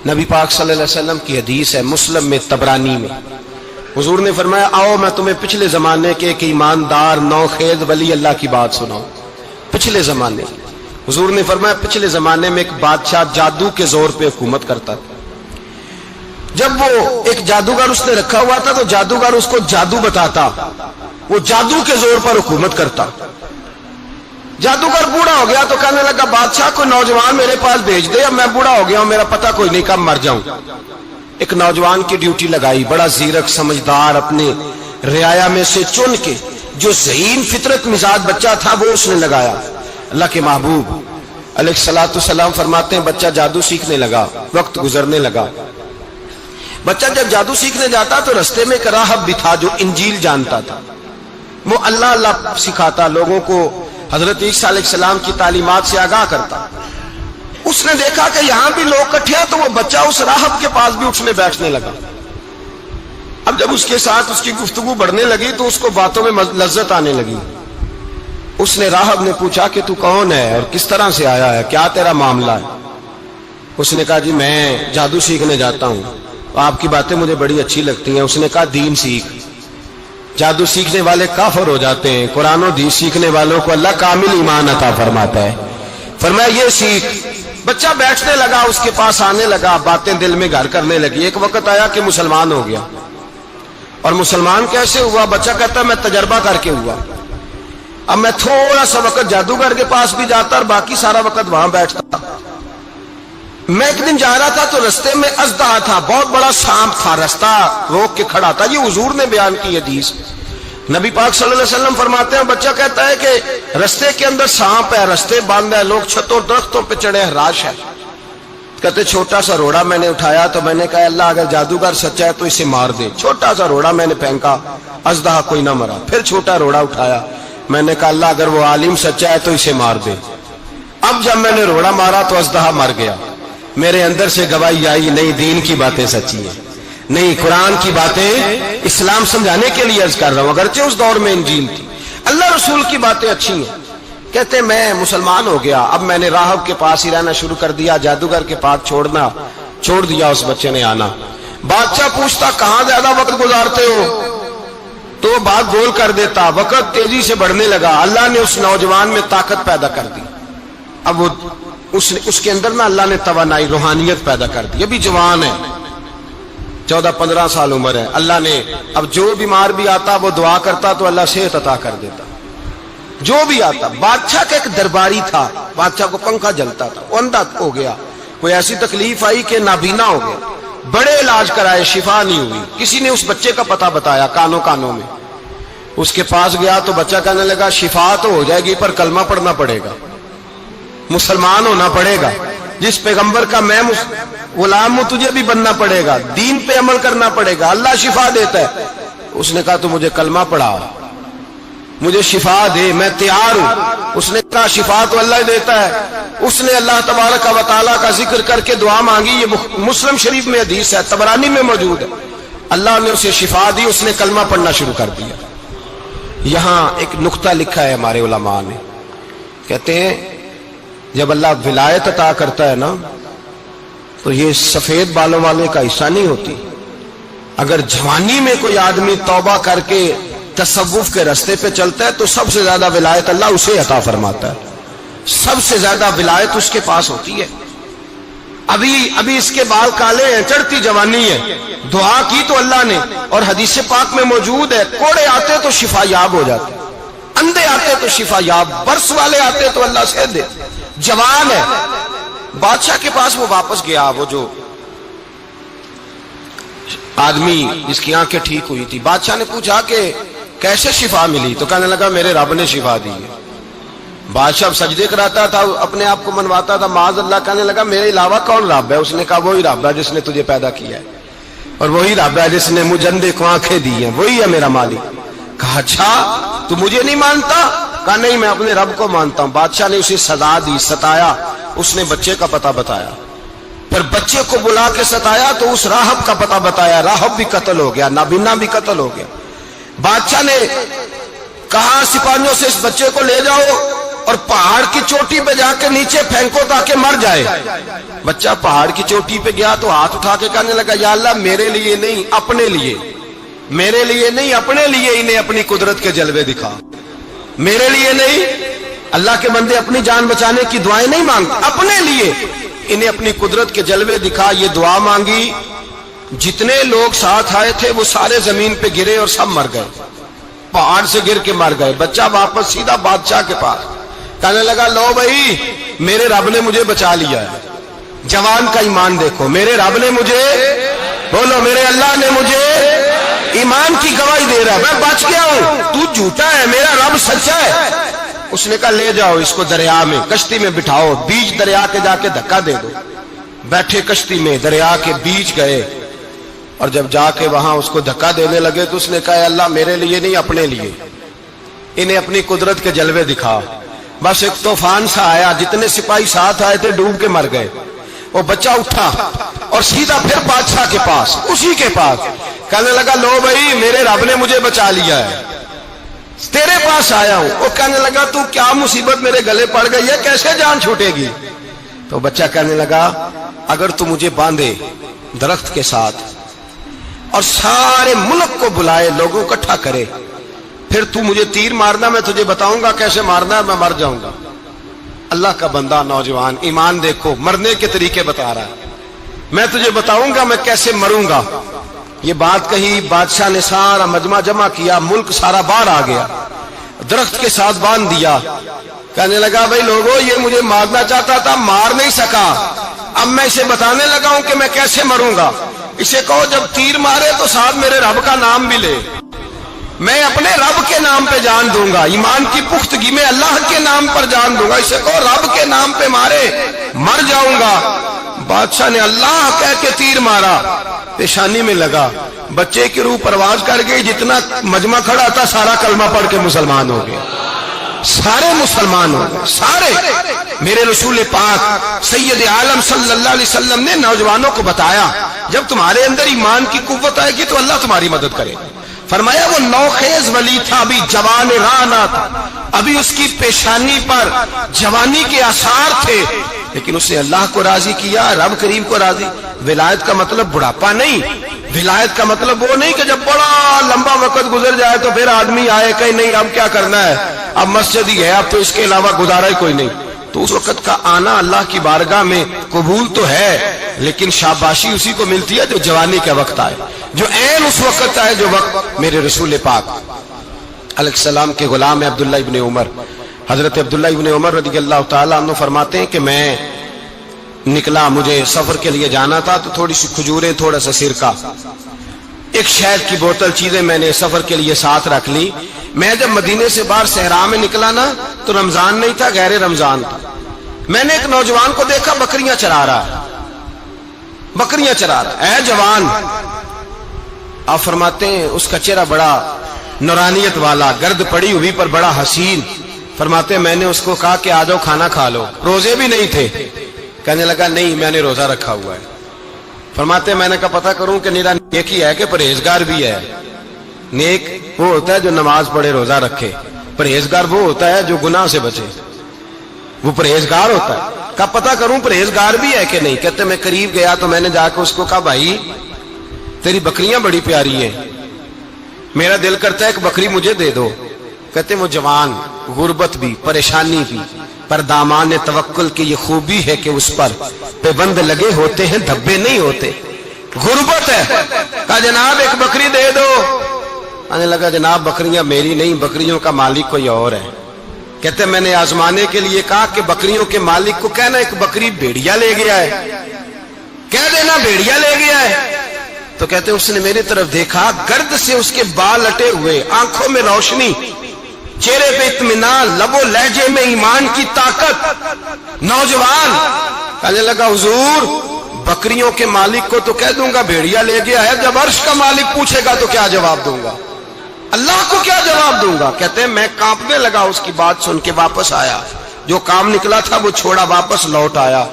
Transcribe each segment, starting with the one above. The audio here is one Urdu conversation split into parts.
نبی پاک صلی اللہ علیہ وسلم کی حدیث ہے مسلم میں طبرانی میں، حضور نے فرمایا آؤ میں تمہیں پچھلے زمانے کے ایک ایماندار نوخیز ولی اللہ کی بات سناؤں۔ پچھلے زمانے حضور نے فرمایا پچھلے زمانے میں ایک بادشاہ جادو کے زور پہ حکومت کرتا تھا۔ جب وہ ایک جادوگر اس نے رکھا ہوا تھا تو جادوگر اس کو جادو بتاتا، وہ جادو کے زور پر حکومت کرتا۔ جادوگر بوڑھا ہو گیا تو کہنے لگا بادشاہ کوئی نوجوان میرے پاس بھیج دے، اب میں بوڑھا ہو گیا ہوں، میرا پتہ کوئی نہیں کب مر جاؤں۔ ایک نوجوان کی ڈیوٹی لگائی، بڑا زیرک سمجھدار، اپنے رعایا میں سے چن کے جو ذہین فطرت مزاج بچہ تھا وہ اس نے لگایا۔ اللہ کے محبوب علیہ الصلوۃ والسلام فرماتے ہیں بچہ جادو سیکھنے لگا، وقت گزرنے لگا۔ بچہ جب جادو سیکھنے جاتا تو رستے میں ایک راہب بھی تھا جو انجیل جانتا تھا، وہ اللہ اللہ سکھاتا، لوگوں کو حضرت عیسیٰ علیہ السلام کی تعلیمات سے آگاہ کرتا۔ اس نے دیکھا کہ یہاں بھی لوگ اکٹھے ہیں تو وہ بچہ اس راہب کے پاس بھی اٹھنے بیٹھنے لگا۔ اب جب اس کے ساتھ اس کی گفتگو بڑھنے لگی تو اس کو باتوں میں لذت آنے لگی۔ اس نے راہب نے پوچھا کہ تو کون ہے اور کس طرح سے آیا ہے، کیا تیرا معاملہ ہے؟ اس نے کہا جی میں جادو سیکھنے جاتا ہوں، آپ کی باتیں مجھے بڑی اچھی لگتی ہیں۔ اس نے کہا دین سیکھ، جادو سیکھنے والے کافر ہو جاتے ہیں، قرآن و حدیث سیکھنے والوں کو اللہ کامل ایمان عطا فرماتا ہے۔ فرمایا یہ سیکھ۔ بچہ بیٹھنے لگا، اس کے پاس آنے لگا، باتیں دل میں گھر کرنے لگی۔ ایک وقت آیا کہ مسلمان ہو گیا، اور مسلمان کیسے ہوا؟ بچہ کہتا میں تجربہ کر کے ہوا۔ اب میں تھوڑا سا وقت جادوگر کے پاس بھی جاتا اور باقی سارا وقت وہاں بیٹھتا۔ میں ایک دن جا رہا تھا تو رستے میں اژدہا تھا، بہت بڑا سانپ تھا، رستہ روک کے کھڑا تھا۔ یہ حضور نے بیان کی حدیث۔ نبی پاک صلی اللہ علیہ وسلم فرماتے ہیں بچہ کہتا ہے کہ رستے کے اندر سانپ ہے، رستے بند ہے، لوگ چھتوں درختوں پہ چڑھے، ہراش ہے۔ کہتے چھوٹا سا روڑا میں نے اٹھایا تو میں نے کہا اللہ اگر جادوگر سچا ہے تو اسے مار دے۔ چھوٹا سا روڑا میں نے پھینکا، اژدہا کوئی نہ مرا۔ پھر چھوٹا روڑا اٹھایا، میں نے کہا اللہ اگر وہ عالم سچا ہے تو اسے مار دے۔ اب جب میں نے روڑا مارا تو اژدہا مر گیا۔ میرے اندر سے گواہی آئی نہیں دین کی باتیں سچی ہیں، نہیں قرآن کی باتیں اسلام سمجھانے کے لیے عرض کر رہا ہوں، اگرچہ اس دور میں انجیل تھی، اللہ رسول کی باتیں اچھی ہیں۔ کہتے میں مسلمان ہو گیا، اب میں نے راہب کے پاس ہی رہنا شروع کر دیا، جادوگر کے پاس چھوڑ دیا اس بچے نے آنا۔ بادشاہ پوچھتا کہاں زیادہ وقت گزارتے ہو تو وہ بات گول کر دیتا، وقت تیزی سے بڑھنے لگا۔ اللہ نے اس نوجوان میں طاقت پیدا کر دی، اب وہ اس کے اندر نا اللہ نے توانائی روحانیت پیدا کر دی، ابھی جوان ہے، 14-15 سال عمر ہے۔ اللہ نے اب جو بیمار بھی آتا وہ دعا کرتا تو اللہ صحت عطا کر دیتا، جو بھی آتا۔ بادشاہ کا ایک درباری تھا، بادشاہ کو پنکھا جلتا تھا، وہ اندھا ہو گیا، کوئی ایسی تکلیف آئی کہ نابینا ہو گیا، بڑے علاج کرائے شفا نہیں ہوئی۔ کسی نے اس بچے کا پتہ بتایا کانوں میں، اس کے پاس گیا تو بچہ کہنے لگا شفا تو ہو جائے گی پر کلمہ پڑھنا پڑے گا، مسلمان ہونا پڑے گا، جس پیغمبر کا میں غلام ہوں تجھے بھی بننا پڑے گا، دین پہ عمل کرنا پڑے گا، اللہ شفا دیتا ہے۔ اس نے کہا تو مجھے کلمہ پڑھا، مجھے شفا دے، میں تیار ہوں۔ اس نے کہا شفا تو اللہ ہی دیتا ہے۔ اس نے اللہ تبارک و تعالیٰ کا ذکر کر کے دعا مانگی، یہ مسلم شریف میں حدیث ہے، طبرانی میں موجود ہے۔ اللہ نے اسے شفا دی، اس نے کلمہ پڑھنا شروع کر دیا۔ یہاں ایک نقطہ لکھا ہے ہمارے علماء نے، کہتے ہیں جب اللہ ولایت عطا کرتا ہے نا تو یہ سفید بالوں والے کا حصہ نہیں ہوتی۔ اگر جوانی میں کوئی آدمی توبہ کر کے تصوف کے رستے پہ چلتا ہے تو سب سے زیادہ ولایت اللہ اسے عطا فرماتا ہے، سب سے زیادہ ولایت اس کے پاس ہوتی ہے۔ ابھی اس کے بال کالے ہیں، چڑھتی جوانی ہے، دعا کی تو اللہ نے، اور حدیث پاک میں موجود ہے کوڑے آتے تو شفا یاب ہو جاتے، اندھے آتے تو شفا یاب، برس والے آتے تو اللہ سے دے، جوان ہے۔ بادشاہ کے پاس وہ واپس گیا، وہ جو آدمی جس کی آنکھیں ٹھیک ہوئی تھی۔ بادشاہ نے پوچھا کہ کیسے شفا ملی؟ تو کہنے لگا میرے رب نے شفا دی ہے۔ بادشاہ سجدے کراتا تھا، اپنے آپ کو منواتا تھا، معاذ اللہ، کہنے لگا میرے علاوہ کون رب ہے؟ اس نے کہا وہی رب ہے جس نے تجھے پیدا کیا ہے، اور وہی رب ہے جس نے مجھے اندھے کو آنکھیں دی ہیں، وہی ہے میرا مالک۔ کہا اچھا تو مجھے نہیں مانتا؟ کہا نہیں میں اپنے رب کو مانتا ہوں۔ بادشاہ نے اسے سزا دی، ستایا، اس نے بچے کا پتہ بتایا، پھر بچے کو بلا کے ستایا تو اس راہب کا پتہ بتایا، راہب بھی قتل ہو گیا، نابینا بھی قتل ہو گیا۔ بادشاہ نے کہا سپاہیوں سے اس بچے کو لے جاؤ اور پہاڑ کی چوٹی پہ جا کے نیچے پھینکو تاکہ مر جائے۔ بچہ پہاڑ کی چوٹی پہ گیا تو ہاتھ اٹھا کے کہنے لگا یا اللہ میرے لیے نہیں اپنے لیے، میرے لیے نہیں اپنے لیے انہیں اپنی قدرت کے جلوے دکھا، میرے لیے نہیں۔ اللہ کے بندے اپنی جان بچانے کی دعائیں نہیں مانگتے، اپنے لیے انہیں اپنی قدرت کے جلوے دکھا۔ یہ دعا مانگی، جتنے لوگ ساتھ آئے تھے وہ سارے زمین پہ گرے اور سب مر گئے، پہاڑ سے گر کے مر گئے۔ بچہ واپس سیدھا بادشاہ کے پاس کہنے لگا لو بھائی میرے رب نے مجھے بچا لیا ہے۔ جوان کا ایمان دیکھو، میرے رب نے مجھے، بولو میرے اللہ نے مجھے ایمان کی گواہی دے رہا ہے، میں بچ گیا ہوں، تو جھوٹا ہے میرا رب سچا ہے۔ اس نے کہا لے جاؤ اس کو دریا میں، کشتی میں بٹھاؤ، بیچ دریا کے جا کے دھکا دے دو۔ بیٹھے کشتی میں، دریا کے بیچ گئے، اور جب جا کے وہاں اس کو دھکا دینے لگے تو اس نے کہا اللہ میرے لیے نہیں اپنے لیے انہیں اپنی قدرت کے جلوے دکھا۔ بس ایک طوفان سا آیا، جتنے سپاہی ساتھ آئے تھے ڈوب کے مر گئے۔ وہ بچہ اٹھا اور سیدھا پھر بادشاہ کے پاس، اسی کے پاس کہنے لگا لو بھائی میرے رب نے مجھے بچا لیا ہے، تیرے پاس آیا ہوں۔ وہ کہنے لگا تو کیا مصیبت میرے گلے پڑ گئی ہے، کیسے جان چھوٹے گی؟ تو بچہ کہنے لگا اگر تو مجھے باندھے درخت کے ساتھ اور سارے ملک کو بلائے، لوگوں کو اکٹھا کرے، پھر تو مجھے تیر مارنا، میں تجھے بتاؤں گا کیسے مارنا ہے، میں مر جاؤں گا۔ اللہ کا بندہ نوجوان ایمان دیکھو، مرنے کے طریقے بتا رہا ہے، میں تجھے بتاؤں گا میں کیسے مروں گا۔ یہ بات کہی، بادشاہ نے سارا مجمع جمع کیا، ملک سارا باہر آ گیا، درخت کے ساتھ باندھ دیا۔ کہنے لگا بھائی لوگوں یہ مجھے مارنا چاہتا تھا، مار نہیں سکا، اب میں اسے بتانے لگا ہوں کہ میں کیسے مروں گا۔ اسے کہو جب تیر مارے تو ساتھ میرے رب کا نام بھی لے، میں اپنے رب کے نام پہ جان دوں گا، ایمان کی پختگی میں اللہ کے نام پر جان دوں گا۔ اسے کہو رب کے نام پہ مارے، مر جاؤں گا۔ بادشاہ نے اللہ کہہ کے تیر مارا، پیشانی میں لگا، بچے کی روح پرواز کر گئی، جتنا مجمع کھڑا تھا سارا کلمہ پڑھ کے مسلمان ہو گیا، سارے مسلمان ہو گئے سارے۔ میرے رسول پاک سید عالم صلی اللہ علیہ وسلم نے نوجوانوں کو بتایا جب تمہارے اندر ایمان کی قوت آئے گی تو اللہ تمہاری مدد کرے گا۔ فرمایا وہ نوخیز ولی تھا، ابھی جوان رانا تھا، ابھی اس کی پیشانی پر جوانی کے آثار تھے، لیکن اس نے اللہ کو راضی کیا، رب کریم کو راضی۔ ولایت کا مطلب بڑھاپا نہیں، ولایت کا مطلب وہ نہیں کہ جب بڑا لمبا وقت گزر جائے تو پھر آدمی آئے کہ نہیں اب کیا کرنا ہے، اب مسجد ہی ہے، اب تو اس کے علاوہ گزارا ہی کوئی نہیں۔ تو اس وقت کا آنا اللہ کی بارگاہ میں قبول تو ہے، لیکن شاباشی اسی کو ملتی ہے جو جوانی کا وقت آئے، جو عین اس وقت آئے جو وقت میرے رسول پاک علیہ السلام کے غلام عبداللہ ابن عمر، حضرت عبداللہ ابن عمر رضی اللہ تعالیٰ عنہ فرماتے ہیں کہ میں نکلا، مجھے سفر کے لیے جانا تھا، تو تھوڑی سی کھجوریں، تھوڑا سا سرکہ، ایک شہد کی بوتل، چیزیں میں نے سفر کے لیے ساتھ رکھ لی۔ میں جب مدینے سے باہر صحرا میں نکلا نا تو رمضان نہیں تھا، غیر رمضان تھا۔ میں نے ایک نوجوان کو دیکھا بکریاں چرا رہا ہے، بکریاں چرا رہا ہے، اے جوان۔ آپ فرماتے ہیں اس کا چہرہ بڑا نورانیت والا، گرد پڑی ہوئی پر بڑا حسین۔ فرماتے ہیں میں نے اس کو کہا کہ آ جاؤ کھانا کھا لو، روزے بھی نہیں تھے۔ کہنے لگا نہیں میں نے روزہ رکھا ہوا ہے۔ فرماتے ہیں میں نے کہا پتہ کروں کہ نیرا نیک ہی ہے کہ پرہیزگار بھی ہے؟ نیک وہ ہوتا ہے جو نماز پڑھے روزہ رکھے، پرہیزگار وہ ہوتا ہے جو گناہ سے بچے، وہ پرہیزگار ہوتا ہے۔ کہا پتہ کروں پرہیزگار بھی ہے کہ نہیں؟ کہتے میں قریب گیا تو میں نے جا کے اس کو کہا بھائی تیری بکریاں بڑی پیاری ہیں، میرا دل کرتا ہے ایک بکری مجھے دے دو۔ کہتے وہ جوان، غربت بھی، پریشانی بھی، پر دامان توکل کی یہ خوبی ہے کہ اس پر پابند لگے ہوتے ہیں، دھبے نہیں ہوتے، غربت ہے۔ کہا جناب ایک بکری دے دو۔ آنے لگا جناب بکریاں میری نہیں، بکریوں کا مالک کوئی اور ہے۔ کہتے میں نے آزمانے کے لیے کہا کہ بکریوں کے مالک کو کہنا ایک بکری بھیڑیا لے گیا ہے، کہہ دینا بھیڑیا لے گیا ہے۔ تو کہتے اس نے میری طرف دیکھا، گرد سے اس کے بال لٹے ہوئے، آنکھوں میں روشنی، چہرے پہ اطمینان، لب و لہجے میں ایمان کی طاقت، نوجوان۔ کہنے لگا حضور بکریوں کے مالک کو تو کہہ دوں گا بھیڑیا لے گیا ہے، جب عرش کا مالک پوچھے گا تو کیا جواب دوں گا؟ اللہ کو کیا جواب دوں گا؟ کہتے ہیں میں کانپنے لگا، اس کی بات سن کے واپس آیا، جو کام نکلا تھا وہ چھوڑا، واپس لوٹ آیا۔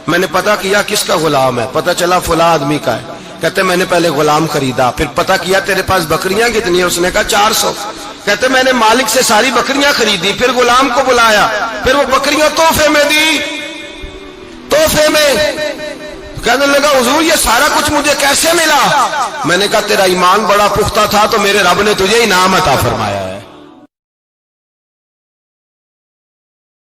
میں نے پتہ کیا کس کا غلام ہے، پتہ چلا فلاں آدمی کا ہے۔ کہتے میں نے پہلے غلام خریدا، پھر پتہ کیا تیرے پاس بکریاں کتنی ہیں؟ اس نے کہا 400۔ کہتے میں نے مالک سے ساری بکریاں خریدی، پھر غلام کو بلایا، پھر وہ بکریاں تحفے میں دی، تحفے میں۔ کہنے لگا حضور یہ سارا کچھ مجھے کیسے ملا؟ میں نے کہا تیرا ایمان بڑا پختہ تھا تو میرے رب نے تجھے انعام عطا فرمایا ہے۔